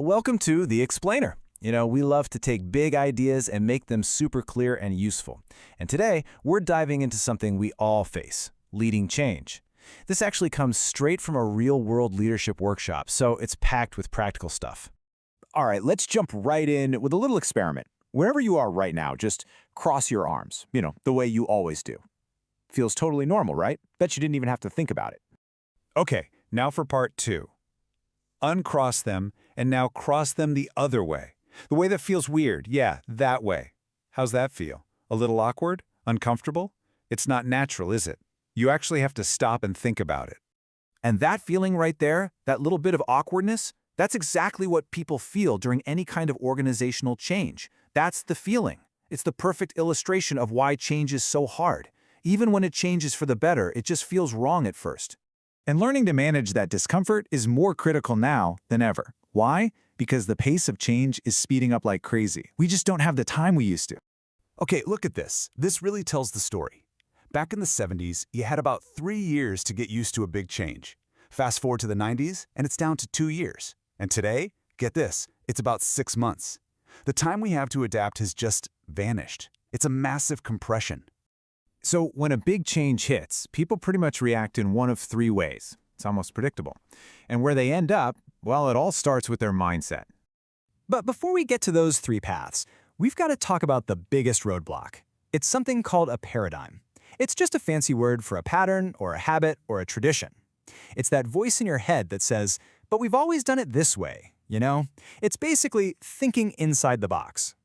Welcome to The Explainer. We love to take big ideas and make them super clear and useful. And today, we're diving into something we all face, leading change. This actually comes straight from a real-world leadership workshop, so it's packed with practical stuff. All right, let's jump right in with a little experiment. Wherever you are right now, just cross your arms, the way you always do. Feels totally normal, right? Bet you didn't even have to think about it. Okay, now for part 2. Uncross them, and now cross them the other way. The way that feels weird, yeah, that way. How's that feel? A little awkward? Uncomfortable? It's not natural, is it? You actually have to stop and think about it. And that feeling right there, that little bit of awkwardness, that's exactly what people feel during any kind of organizational change. That's the feeling. It's the perfect illustration of why change is so hard. Even when it changes for the better, it just feels wrong at first. And learning to manage that discomfort is more critical now than ever. Why? Because the pace of change is speeding up like crazy. We just don't have the time we used to. Okay, look at this. This really tells the story. Back in the 70s, you had about 3 years to get used to a big change. Fast forward to the 90s, and it's down to 2 years. And today, get this, it's about 6 months. The time we have to adapt has just vanished. It's a massive compression. So when a big change hits, people pretty much react in one of 3 ways. It's almost predictable. And where they end up, well, it all starts with their mindset. But before we get to those 3 paths, we've got to talk about the biggest roadblock. It's something called a paradigm. It's just a fancy word for a pattern or a habit or a tradition. It's that voice in your head that says, but we've always done it this way, It's basically thinking inside the box.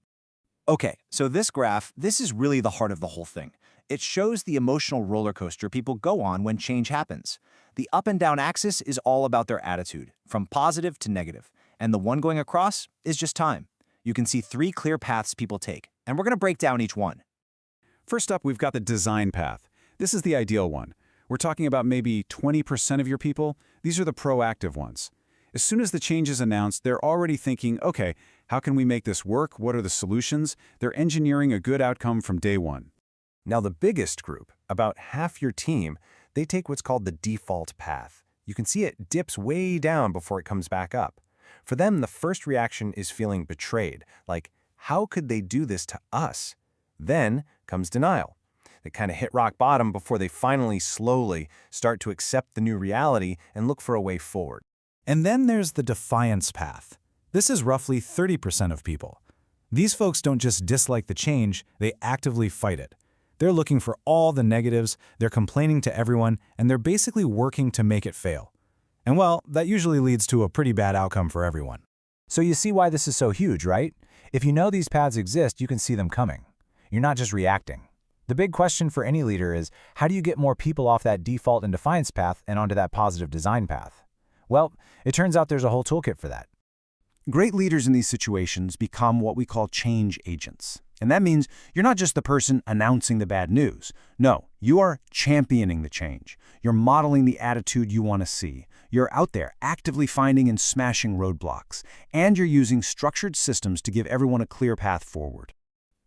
Okay, so this graph, this is really the heart of the whole thing. It shows the emotional roller coaster people go on when change happens. The up and down axis is all about their attitude, from positive to negative, and the one going across is just time. You can see 3 clear paths people take, and we're going to break down each one. First up, we've got the design path. This is the ideal one. We're talking about maybe 20% of your people. These are the proactive ones. As soon as the change is announced, they're already thinking, okay, how can we make this work? What are the solutions? They're engineering a good outcome from day one. Now the biggest group, about half your team, they take what's called the default path. You can see it dips way down before it comes back up. For them, the first reaction is feeling betrayed, like, how could they do this to us? Then comes denial. They kind of hit rock bottom before they finally, slowly start to accept the new reality and look for a way forward. And then there's the defiance path. This is roughly 30% of people. These folks don't just dislike the change, they actively fight it. They're looking for all the negatives, they're complaining to everyone, and they're basically working to make it fail. And well, that usually leads to a pretty bad outcome for everyone. So you see why this is so huge, right? If you know these paths exist, you can see them coming. You're not just reacting. The big question for any leader is, how do you get more people off that default and defiance path and onto that positive design path? Well, it turns out there's a whole toolkit for that. Great leaders in these situations become what we call change agents. And that means you're not just the person announcing the bad news. No, you are championing the change. You're modeling the attitude you want to see. You're out there actively finding and smashing roadblocks. And you're using structured systems to give everyone a clear path forward.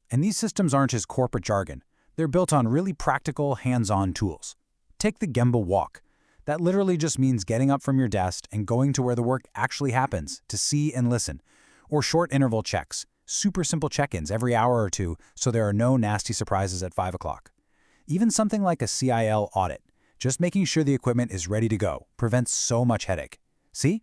And these systems aren't just corporate jargon. They're built on really practical, hands-on tools. Take the Gemba walk. That literally just means getting up from your desk and going to where the work actually happens to see and listen. Or short interval checks. Super simple check-ins every hour or 2 so there are no nasty surprises at 5 o'clock. Even something like a CIL audit, just making sure the equipment is ready to go, prevents so much headache. See?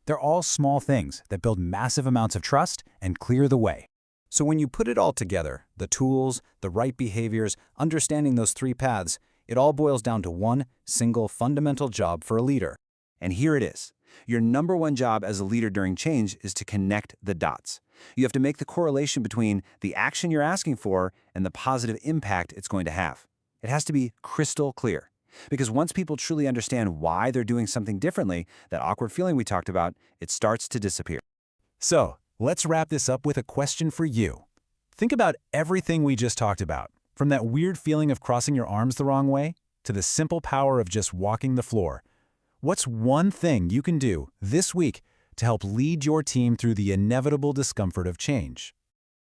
They're all small things that build massive amounts of trust and clear the way. So when you put it all together, the tools, the right behaviors, understanding those 3 paths, it all boils down to one single fundamental job for a leader. And here it is. Your number one job as a leader during change is to connect the dots. You have to make the correlation between the action you're asking for and the positive impact it's going to have. It has to be crystal clear. Because once people truly understand why they're doing something differently, that awkward feeling we talked about, it starts to disappear. So, let's wrap this up with a question for you. Think about everything we just talked about, from that weird feeling of crossing your arms the wrong way to the simple power of just walking the floor. What's one thing you can do this week to help lead your team through the inevitable discomfort of change?